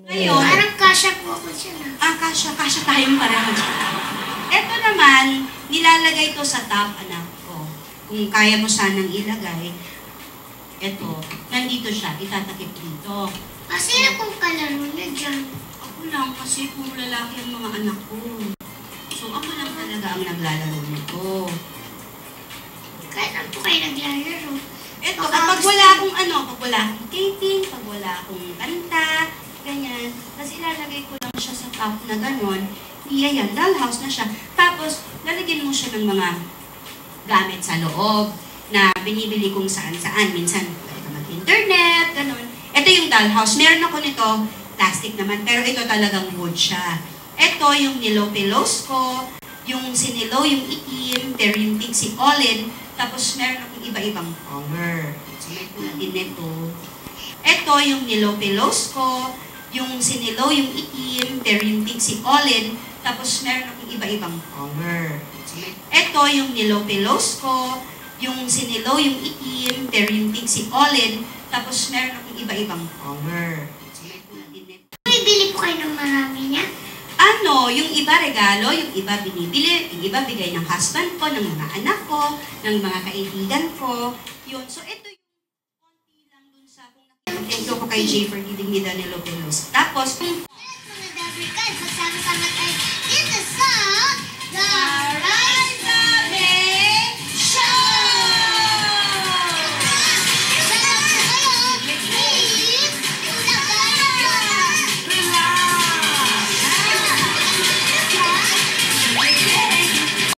Ngayon, Parang kasha po ako siya na. kasya tayong pareho. Ito naman, nilalagay to sa top, anak ko. Kung kaya mo sanang ilagay, ito, nandito siya, itatakip dito. Kasi akong kalaro na dyan. Ako lang kasi puro lalaki ang mga anak ko. So ako lang talaga ang naglalaro nito. Kahit ano po kayo naglalaro. Ito, pag wala akong pag wala akong skating, pag wala akong kanta, ganyan. Tapos ilalagay ko lang siya sa top na ganon. Yan, dollhouse na siya. Tapos, lalagyan mo siya ng mga gamit sa loob na binibili kung saan-saan. Minsan, pwede ka mag-internet, ganon. Ito yung dollhouse. Meron ako nito, plastic naman, pero ito talagang wood siya. Ito yung nilow pillows ko, yung sinilow, yung itim, pero yung pink si Olin. Tapos, meron akong iba-ibang color. So, may pula din nito. Ito yung nilow pillows ko, yung sinilow, yung itim, pero yung pink si Olin. Tapos, meron akong iba-ibang color. Ito yung nilow pillows ko, yung sinilow, yung itim, pero yung pink si Olin. Tapos, meron akong iba-ibang color. Bibili po kayo ng marami niya? Yung iba regalo, yung iba binibili, yung iba bigay ng husband ko, ng mga anak ko, ng mga kaibigan ko. Yun. So, ito yung konti lang dun sa kung thank you ko kay Jay for giving me the nilow pillows. Tapos, Mga Dabber Guys, magsama-sama tayo dito sa The